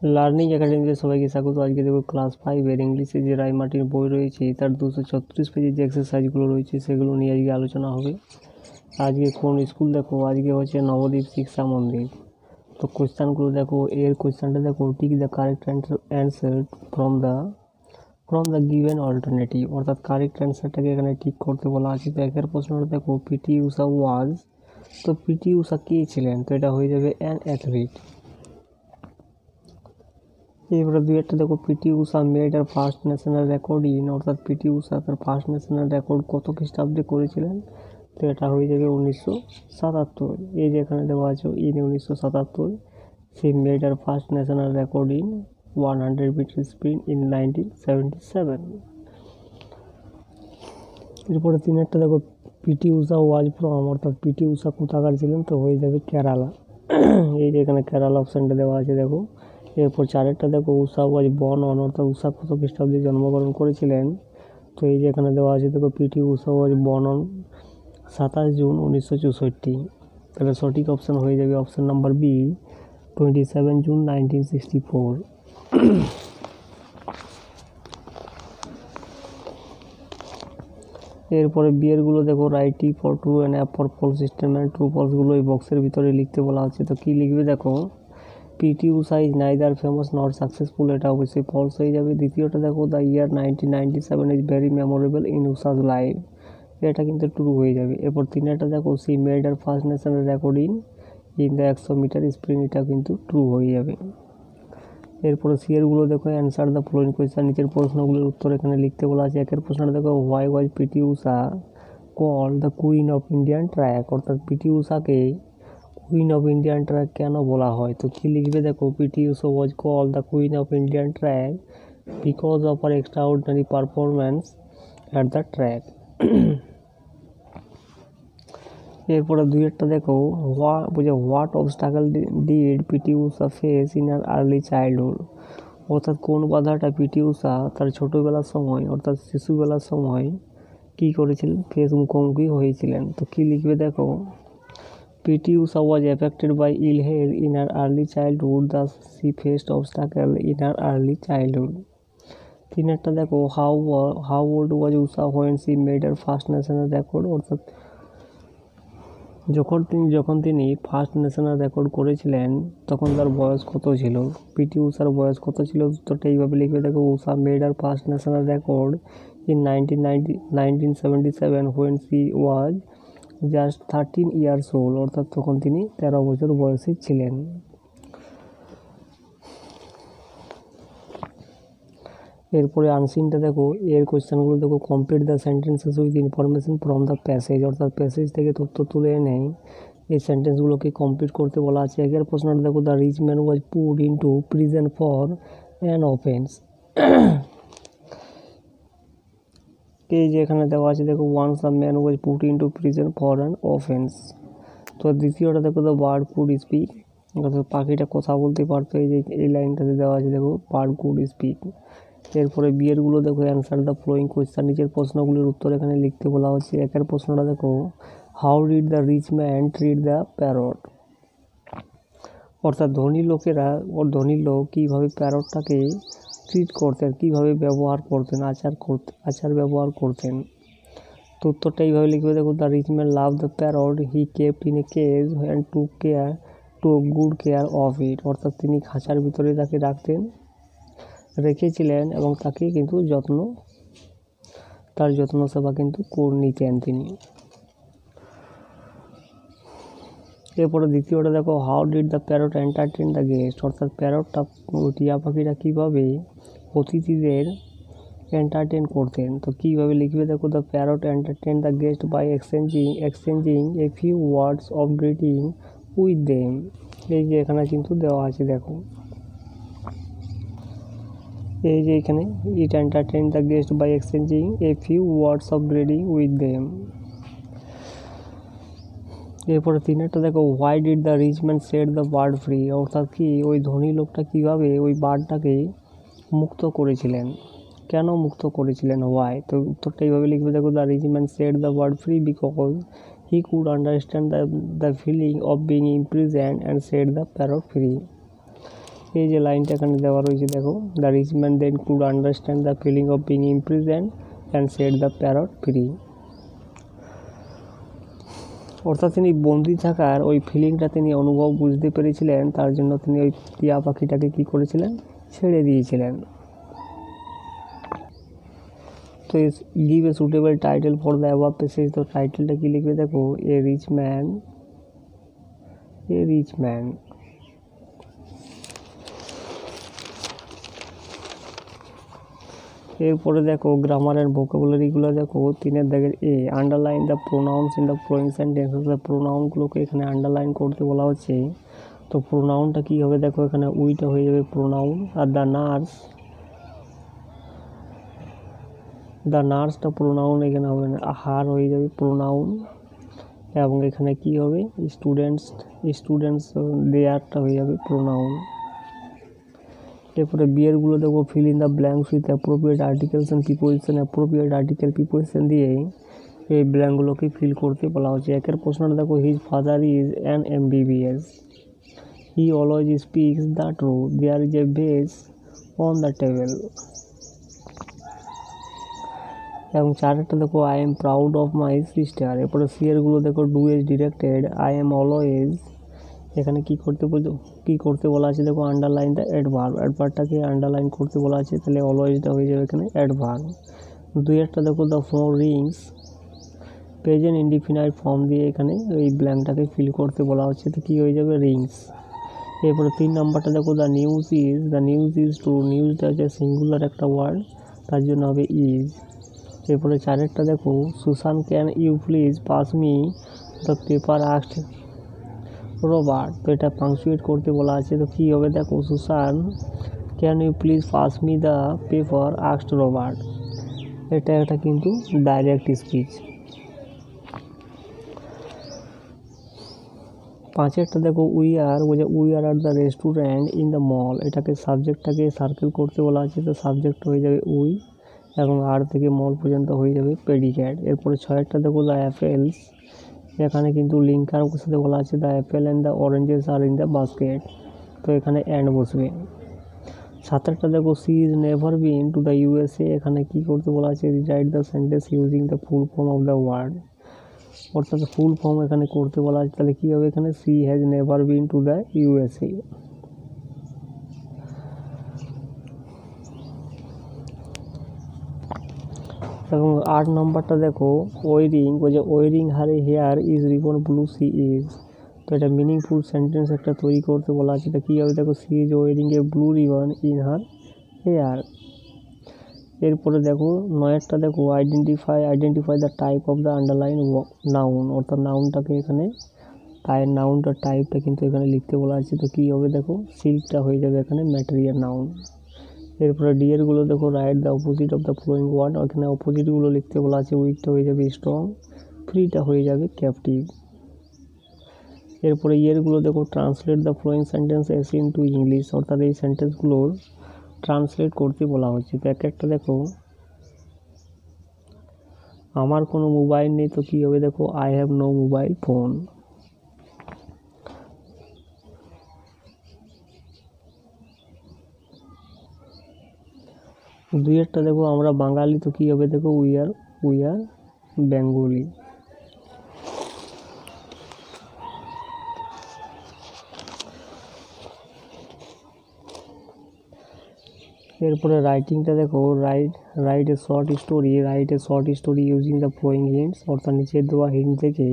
Learning একাডেমিতে সবাইকে স্বাগত। আজকে দেখো ক্লাস 5-এর ইংলিশে যে রায় মার্টিন বই রয়েছে তার 236 পেজের যে এক্সারসাইজগুলো রয়েছে সেগুলো নিয়ে আজকে আলোচনা হবে। আজকে কোন স্কুল দেখো, আজকে হচ্ছে নবদ্বীপ শিক্ষা মন্দির। তো কোয়েশ্চানগুলো দেখো, এর কোয়েশ্চানটা দেখো, tick the correct answer from the given alternative, অর্থাৎ কারেক্ট অ্যান্সারটাকে এখানে ঠিক করতে বলা আছে। তো একের প্রশ্নটা দেখো, পিটি উষা ওয়াজ, তো পিটি উষা কে ছিলেন? তো এটা হয়ে যাবে অ্যান অ্যাথলিট। এবারে দুই একটা দেখো, PT Usha made her first national record in, অর্থাৎ পিটি উষা তার ফার্স্ট ন্যাশনাল রেকর্ড কত খ্রিস্টাব্দে করেছিলেন? তো এটা হয়ে যাবে 1977। এই যে এখানে দেওয়া আছে in 1977, she made her first national record in 100 metre sprint in 1977। এরপরে তিন একটা দেখো, পিটি উষা ওয়াজ ফ্রম, অর্থাৎ পিটি উষা কোথাকার ছিলেন? তো হয়ে যাবে কেরালা। এই যে এখানে কেরালা অপশানটা দেওয়া আছে দেখো। এরপর চারেরটা দেখো, উষা ওয়াজ বর্ন অন, অর্থাৎ উষা কত খ্রিস্টাব্দে জন্মগ্রহণ করেছিলেন? তো এই যে এখানে দেওয়া আছে দেখো, PT Usha was born on 27 June 1964। তাহলে সঠিক অপশান হয়ে যাবে অপশান নাম্বার বি, 27 জুন 1964। এরপরে বিয়েরগুলো দেখো, write T for true and F for false statement, true ফলসগুলো এই বক্সের ভিতরে লিখতে বলা হচ্ছে। তো কী লিখবে দেখো, PT Usha is neither famous not successful, এটা অবশ্যই ফলস হয়ে যাবে। দ্বিতীয়টা দেখো, the year 1997 is very memorable in Usha's life, এটা কিন্তু ট্রু হয়ে যাবে। এরপর তিনটা দেখো, she made her first national record in the 100 metre sprint, এটা কিন্তু ট্রু হয়ে যাবে। এরপরে সিয়ারগুলো দেখো, অ্যান্সার দ্য ফলোইং কোয়েশ্চন, নিচের প্রশ্নগুলোর উত্তর এখানে লিখতে বলা আছে। একের প্রশ্নটা দেখো, why was PT Usha call the queen of Indian track, অর্থাৎ পিটি উষাকে কুইন অফ ইন্ডিয়ান ট্র্যাক কেন বলা হয়? তো কী লিখবে দেখো, PT Usha was call the queen of Indian track because of her extraordinary performance at the track. এরপরে দুই একটা দেখো, what obstacle did PT Usha face in her early childhood, অর্থাৎ কোন বাধাটা পিটি উষা তার ছোটোবেলার সময়, অর্থাৎ শিশুবেলার সময় কী করেছিলেন? ফেস, মুখোমুখি হয়েছিলেন। তো কী লিখবে দেখো, PT Usha was affected by ill health in her early childhood, thus she faced obstacle in her early childhood. তিন একটা দেখো, how old was Usha when she made her first national record, অর্থাৎ যখন তিনি ফার্স্ট ন্যাশনাল রেকর্ড করেছিলেন তখন তার বয়স কত ছিল? পিটি উষার বয়স কত ছিল? উত্তরটা এইভাবে লিখবে দেখো, Usha made her first national record in 1977 when she was just 13 years old, অর্থাৎ তখন তিনি 13 বছর বয়সী ছিলেন। এরপরে আনসিনটা দেখো, এর কোয়েশ্চেনগুলো দেখো, complete the sentences with information from the passage, অর্থাৎ প্যাসেজ থেকে তথ্য তুলে এনে এই সেন্টেন্সগুলোকে কমপ্লিট করতে বলা আছে। একের প্রশ্নটা দেখো, the rich man was put into prison for an offence, এই যে এখানে দেওয়া আছে দেখো, once the man was put into prison for an offence. তো দ্বিতীয়টা দেখো, দ্য বার্ড কুড স্পিক, অর্থাৎ পাখিটা কথা বলতে পারতো, এই যে এই লাইনটাতে দেওয়া আছে দেখো, বার্ড কুড স্পিক। এরপরে বিয়েরগুলো দেখো, অ্যান্সার দ্য ফ্লোয়িং কোয়েশ্চন, নিচের প্রশ্নগুলির উত্তর এখানে লিখতে বলা হচ্ছে। একের প্রশ্নটা দেখো, how did the rich man treat the parrot, অর্থাৎ ধনী লোক কীভাবে প্যারটটাকে ট্রিট করতেন, কীভাবে ব্যবহার করতেন, আচার ব্যবহার করতেন। তো উত্তরটা এইভাবে লিখবে দেখো, the rich man love the parrot he kept in a cage and took good care of it, অর্থাৎ তিনি খাঁচার ভিতরে তাকে রেখেছিলেন এবং তাকে কিন্তু তার যত্ন সেবা কিন্তু নিতেন তিনি। এরপরে দ্বিতীয়টা দেখো, how did the parrot entertain the guest, অর্থাৎ টিয়া পাখিরা কীভাবে অতিথিদের এন্টারটেন করতেন। তো কীভাবে লিখবে দেখো, the parrot entertain the guest by exchanging a few words of greeting with them, এই যে এখানে কিন্তু দেওয়া আছে দেখো, এই যে এখানে it entertain the guest by exchanging a few words of greeting with them. এরপরে তিনটা দেখো, why did the rich man set the bird free, অর্থাৎ কি ওই ধনী লোকটা কীভাবে ওই বার্ডটাকে মুক্ত করেছিলেন, কেন মুক্ত করেছিলেন, হোয়াই। তো উত্তরটা এইভাবে লিখবে দেখো, the rich man set the bird free because he could understand the feeling of being imprisoned and set the parrot free. এই যে লাইনটা এখানে দেওয়া রয়েছে দেখো, the rich man then could understand the feeling of being imprisoned and set the parrot free. অর্থাৎ তিনি বন্দি থাকার ওই ফিলিংটা তিনি অনুভব বুঝতে পেরেছিলেন, তার জন্য তিনি ওই টিয়া পাখিটাকে কী করেছিলেন, ছেড়ে দিয়েছিলেন। তো give a suitable title for the above passage. তো টাইটেলটা কী লিখবে দেখো, a rich man, a rich man. এরপরে দেখো গ্রামার অ্যান্ড ভোকাবুলারিগুলো দেখো, 3 দাগের A, underline the pronouns in the following sentences. প্রোনাউনগুলোকে এখানে আন্ডারলাইন করতে বলা হচ্ছে। তো প্রোনাউনটা কী হবে দেখো, এখানে উইটা হয়ে যাবে প্রোনাউন, আর দ্য নার্স, দ্য নার্সটা প্রোনাউন এখানে হবে না, হার হয়ে যাবে প্রোনাউন। এবং এখানে কি হবে, স্টুডেন্টস, স্টুডেন্টস দেয়ারটা হয়ে যাবে প্রোনাউন। এরপরে বিয়েরগুলো দেখো, fill in the blanks with appropriate articles and preposition. Appropriate article preposition দিয়ে এই ব্ল্যাঙ্কগুলোকে ফিল করতে বলা হচ্ছে। একের প্রশ্নটা দেখো, his father is an MBBS, he always speaks the truth, there is a vase on the table. এবং চারেরটা দেখো, I am proud of my sister. এরপরে সিয়ারগুলো দেখো, do as directed, I am always. এখানে কি করতে বলা আছে দেখো, আন্ডারলাইন দ্য অ্যাডভার্ব। অ্যাডভার্বটাকে আন্ডারলাইন করতে বলা আছে, তাহলে অলওয়েজটা হয়ে যাবে এখানে অ্যাডভার্ব। দুইয়েরটা দেখো, the phone Rings, present indefinite form দিয়ে এখানে এই ব্ল্যাঙ্কটাকে ফিল করতে বলা হচ্ছে, তো কী হয়ে যাবে, রিংস। এরপরে 3 নাম্বারটা দেখো, দ্য নিউজ ইজ ট্রু। নিউজটা হচ্ছে সিঙ্গুলার একটা ওয়ার্ড, তার জন্য হবে ইজ। এরপরে 4এরটা দেখো, Susan can you please pass me the paper asked Robert. তো এটা পাংচুয়েট করতে বলা আছে, তো কী হবে দেখো, Susan can you please pass me the paper asked Robert. এটা একটা কিন্তু ডাইরেক্ট স্পিচ। 5এরটা দেখো, we are at the restaurant in the mall. এটাকে সাবজেক্টটাকে সার্কেল করতে বলা আছে, তো সাবজেক্ট হয়ে যাবে উই, এবং আর থেকে মল পর্যন্ত হয়ে যাবে প্রেডিকেট। এরপরে 6এরটা দেখো, দ্য অ্যাপেলস। এখানে কিন্তু লিঙ্কার সাথে বলা আছে, the apple and the oranges are in the basket. তো এখানে অ্যান্ড বসবে। 7এরটা দেখো, she is never been to the USA। এখানে কি করতে বলা আছে, rewrite the sentence using the full form of the word. অর্থাৎ ফুল ফর্ম এখানে করতে বলা আছে, তাহলে কী হবে, এখানে she has never been to the USA। এবং 8 নম্বরটা দেখো, wiring her hair is ribbon blue sea is. তো এটা মিনিংফুল সেন্টেন্স একটা তৈরি করতে বলা আছে, এটা কী হবে দেখো, she is wearing a blue ribbon in her hair. এরপরে দেখো 9এরটা দেখো, identify the type of the underline noun. অর্থাৎ নাউনটাকে এখানে নাউনটার টাইপটা কিন্তু এখানে লিখতে বলা আছে, তো কী হবে দেখো, সিল্কটা হয়ে যাবে এখানে ম্যাটেরিয়াল নাউন। এরপরে ডিয়ারগুলো দেখো, write the opposite of the following word. এখানে অপোজিটগুলো লিখতে বলা আছে, উইকটা হয়ে যাবে স্ট্রং, ফ্রিটা হয়ে যাবে ক্যাপটিভ। এরপরে ইয়েরগুলো দেখো, translate the following sentence S into English. অর্থাৎ এই সেন্টেন্সগুলোর ট্রান্সলেট করতে বলা হচ্ছে। তো একটা দেখো, আমার কোনো মোবাইল নেই, তো কী হবে দেখো, I have no mobile phone. দুইয়েরটা দেখো, আমরা বাঙালি, তো কী হবে দেখো, উই আর বেঙ্গলি। এরপরে রাইটিংটা দেখো, write a short story using the following hints. অর্থাৎ নিচের দেওয়া হিন্ট থেকে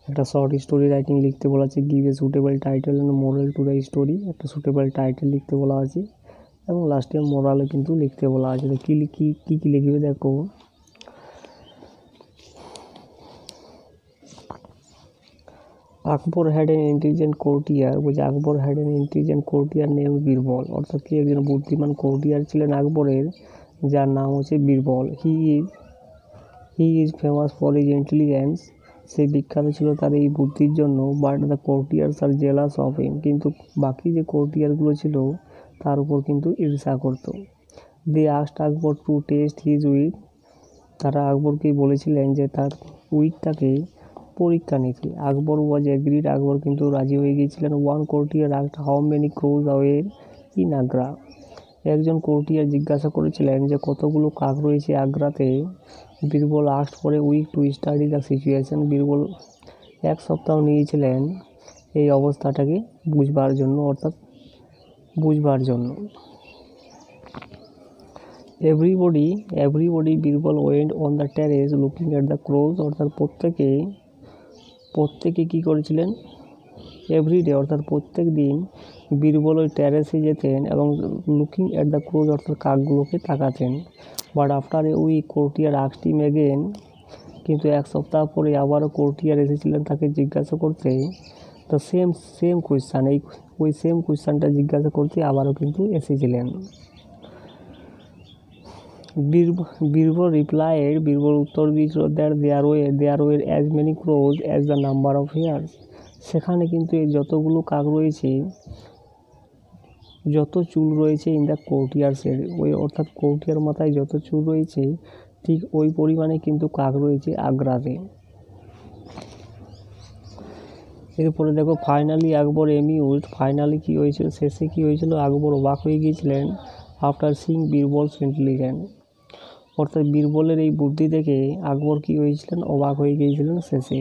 একটা শর্ট স্টোরি রাইটিং লিখতে বলা আছে। Give a suitable title and moral to the story. একটা সুটেবল টাইটেল লিখতে বলা আছে, এবং লাস্টে মোরালও কিন্তু লিখতে বলা আছে। তো কী লিখবে দেখো, Akbar had an intelligent courtier. Akbar had an intelligent courtier name Birbal. অর্থাৎ কি একজন বুদ্ধিমান কোর্টিয়ার ছিলেন আকবরের, যার নাম হচ্ছে Birbal. He is famous for his intelligence. সে বিখ্যাত ছিল তার এই বুদ্ধির জন্য। But the courtiers are jealous of him. কিন্তু বাকি যে কোর্টিয়ারগুলো ছিল তার উপর কিন্তু ঈর্ষা করতো। দে asked Akbar to test his wheat. তারা আকবরকে বলেছিলেন যে তার উইটটাকে পরীক্ষা নিতে। আকবর ওয়াজ এগ্রিড, আকবর কিন্তু রাজি হয়ে গিয়েছিলেন। One courtier asked how many crows were in Agra. একজন কোর্টিয়ার জিজ্ঞাসা করেছিলেন যে কতগুলো কাক রয়েছে আগ্রাতে। Birbal asked for a week to study the situation. Birbal এক সপ্তাহ নিয়েছিলেন এই অবস্থাটাকে বুঝবার জন্য, অর্থাৎ বুঝবার জন্য। Everybody Birbal went on the terrace looking at the crows, অর্থাৎ প্রত্যেকে কী করেছিলেন, এভরিডে অর্থাৎ প্রত্যেক দিন বীরবল ওই টেরেসে যেতেন এবং লুকিং অ্যাট দ্য ক্রোজ অর্থাৎ কাকগুলোকে তাকাতেন। But after a week courtier asked him again, কিন্তু এক সপ্তাহ পরে আবারও কোর্টিয়ার এসেছিলেন তাকে জিজ্ঞাসা করতে। তো সেম কোয়েশ্চান, ওই সেম কোয়েশ্চানটা জিজ্ঞাসা করতে আবারও কিন্তু এসেছিলেন। বীরবল রিপ্লাইড, বীরবল উত্তর দিয়েছিল that there were as many crows as the number of hairs. সেখানে কিন্তু এই যতগুলো কাক রয়েছে, যত চুল রয়েছে ইন দ্য কোর্টিয়ার্সের, ওই অর্থাৎ কোর্টিয়ার মাথায় যত চুল রয়েছে ঠিক ওই পরিমাণে কিন্তু কাক রয়েছে আগ্রাতে। এরপরে দেখো ফাইনালি আকবর এমিউজড, ফাইনালি কী হয়েছিল, শেষে কী হয়েছিল, আকবর অবাক হয়ে গিয়েছিলেন আফটার সিং বীরবলস ইন্টেলিজেন্স, অর্থাৎ বীরবলের এই বুদ্ধি দেখে আকবর কী হয়েছিলেন, অবাক হয়ে গিয়েছিলেন শেষে।